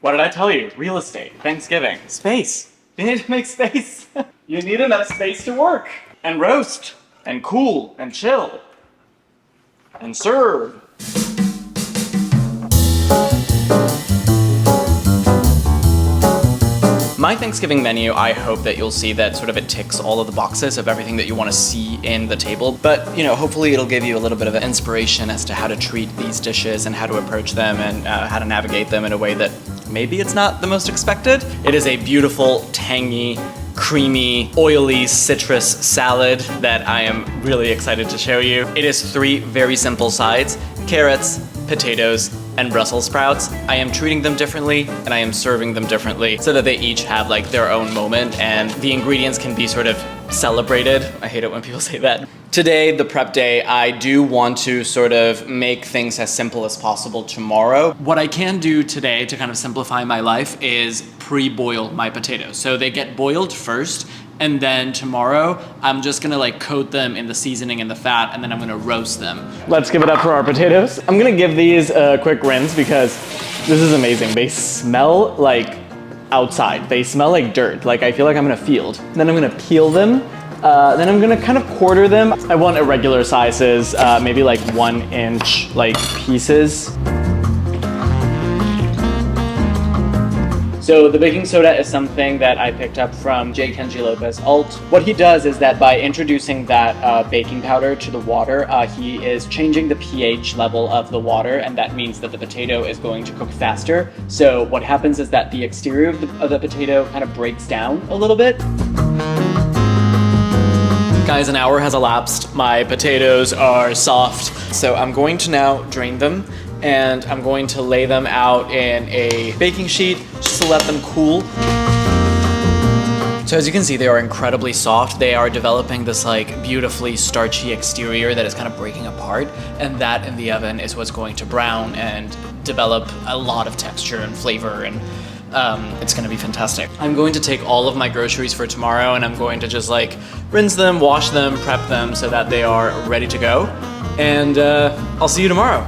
What did I tell you? Real estate, Thanksgiving, space. You need to make space. You need enough space to work and roast and cool and chill and serve. My Thanksgiving menu, I hope that you'll see that sort of it ticks all of the boxes of everything that you want to see in the table. But, you know, hopefully it'll give you a little bit of an inspiration as to how to treat these dishes and how to approach them and how to navigate them in a way that maybe it's not the most expected. It is a beautiful, tangy, creamy, oily citrus salad that I am really excited to show you. It is 3 very simple sides: carrots, potatoes, and Brussels sprouts. I am treating them differently and I am serving them differently so that they each have like their own moment and the ingredients can be sort of celebrated. I hate it when people say that. Today, the prep day, I do want to sort of make things as simple as possible tomorrow. What I can do today to kind of simplify my life is pre-boil my potatoes. So they get boiled first, and then tomorrow, I'm just gonna like coat them in the seasoning and the fat, and then I'm gonna roast them. Let's give it up for our potatoes. I'm gonna give these a quick rinse because this is amazing. They smell like outside. They smell like dirt. Like I feel like I'm in a field. Then I'm gonna peel them. Then I'm gonna kind of quarter them. I want irregular sizes, maybe like 1-inch like pieces. So the baking soda is something that I picked up from J. Kenji Lopez Alt. What he does is that by introducing that baking powder to the water, he is changing the pH level of the water, and that means that the potato is going to cook faster. So what happens is that the exterior of the potato kind of breaks down a little bit. Guys, an hour has elapsed. My potatoes are soft. So I'm going to now drain them and I'm going to lay them out in a baking sheet just to let them cool. So as you can see, they are incredibly soft. They are developing this like beautifully starchy exterior that is kind of breaking apart, and that in the oven is what's going to brown and develop a lot of texture and flavor, and it's gonna be fantastic. I'm going to take all of my groceries for tomorrow and I'm going to just like rinse them, wash them, prep them so that they are ready to go. And I'll see you tomorrow.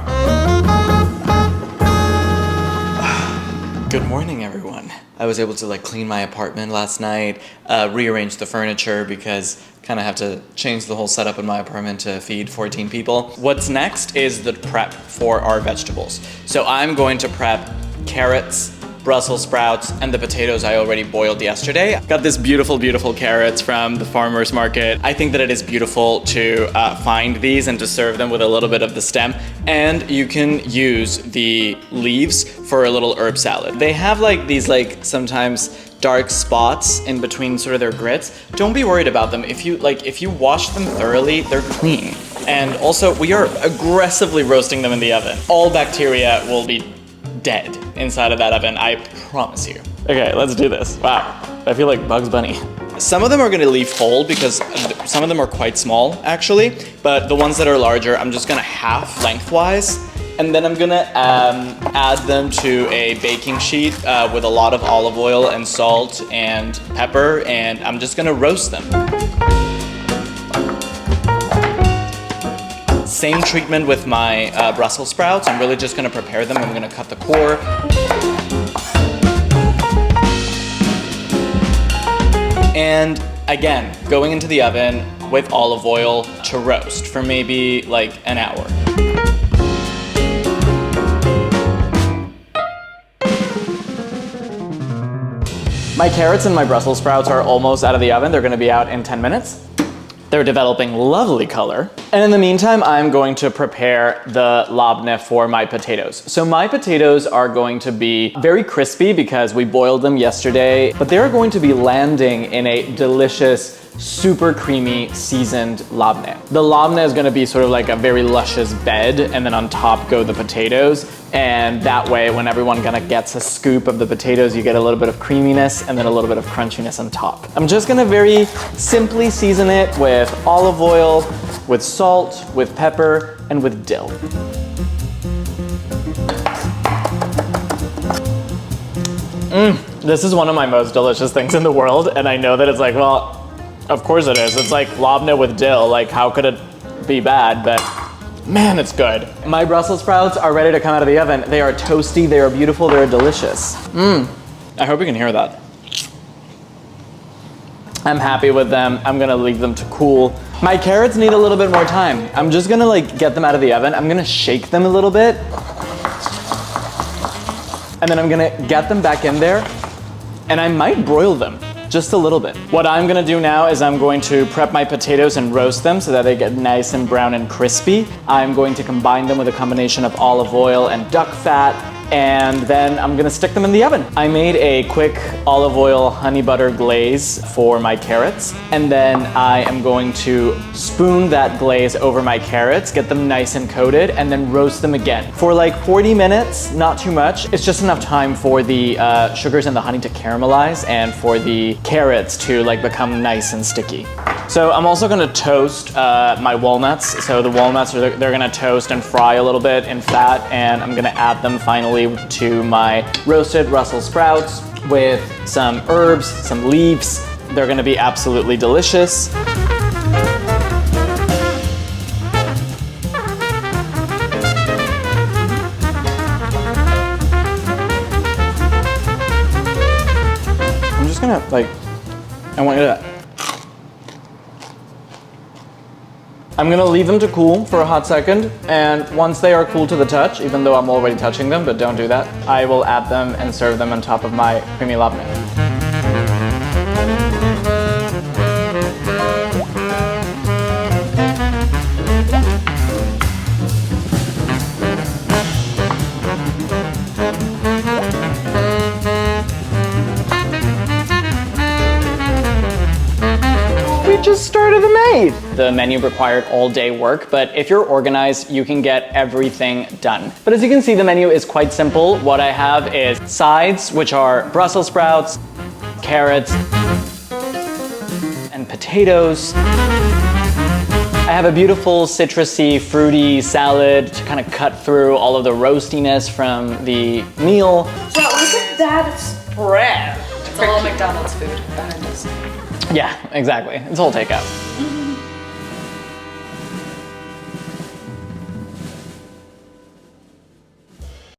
Good morning, everyone. I was able to like clean my apartment last night, rearrange the furniture because kind of have to change the whole setup in my apartment to feed 14 people. What's next is the prep for our vegetables. So I'm going to prep carrots, Brussels sprouts, and the potatoes I already boiled yesterday. Got this beautiful, beautiful carrots from the farmer's market. I think that it is beautiful to find these and to serve them with a little bit of the stem. And you can use the leaves for a little herb salad. They have like these like sometimes dark spots in between sort of their grits. Don't be worried about them. If you wash them thoroughly, they're clean. And also we are aggressively roasting them in the oven. All bacteria will be dead inside of that oven, I promise you. Okay, let's do this. Wow, I feel like Bugs Bunny. Some of them are gonna leave whole because some of them are quite small actually, but the ones that are larger, I'm just gonna half lengthwise, and then I'm gonna add them to a baking sheet with a lot of olive oil and salt and pepper, and I'm just gonna roast them. Same treatment with my Brussels sprouts. I'm really just gonna prepare them. I'm gonna cut the core. And again, going into the oven with olive oil to roast for maybe like an hour. My carrots and my Brussels sprouts are almost out of the oven. They're gonna be out in 10 minutes. They're developing lovely color. And in the meantime, I'm going to prepare the labneh for my potatoes. So my potatoes are going to be very crispy because we boiled them yesterday, but they're going to be landing in a delicious, super creamy, seasoned labneh. The labneh is gonna be sort of like a very luscious bed, and then on top go the potatoes. And that way, when everyone kind of gets a scoop of the potatoes, you get a little bit of creaminess and then a little bit of crunchiness on top. I'm just gonna very simply season it with olive oil, with salt, with pepper, and with dill. This is one of my most delicious things in the world, and I know that it's like, well, of course it is. It's like labneh with dill. Like, how could it be bad? But Man, it's good. My Brussels sprouts are ready to come out of the oven. They are toasty, they are beautiful, they're delicious. I hope you can hear that. I'm happy with them. I'm gonna leave them to cool. My carrots need a little bit more time. I'm just gonna like get them out of the oven. I'm gonna shake them a little bit. And then I'm gonna get them back in there. And I might broil them just a little bit. What I'm gonna do now is I'm going to prep my potatoes and roast them so that they get nice and brown and crispy. I'm going to combine them with a combination of olive oil and duck fat, and then I'm gonna stick them in the oven. I made a quick olive oil honey butter glaze for my carrots, and then I am going to spoon that glaze over my carrots, get them nice and coated, and then roast them again. For like 40 minutes, not too much. It's just enough time for the sugars and the honey to caramelize and for the carrots to like become nice and sticky. So I'm also gonna toast my walnuts. So the walnuts, they're gonna toast and fry a little bit in fat, and I'm gonna add them finally to my roasted Brussels sprouts with some herbs, some leaves. They're gonna be absolutely delicious. I'm just gonna I want you to I'm gonna leave them to cool for a hot second, and once they are cool to the touch, even though I'm already touching them, but don't do that, I will add them and serve them on top of my creamy labneh. We just started the maid. The menu required all day work, but if you're organized, you can get everything done. But as you can see, the menu is quite simple. What I have is sides, which are Brussels sprouts, carrots, and potatoes. I have a beautiful citrusy, fruity salad to kind of cut through all of the roastiness from the meal. Wow, look at that spread. It's all McDonald's food behind us. Yeah, exactly. It's all takeout.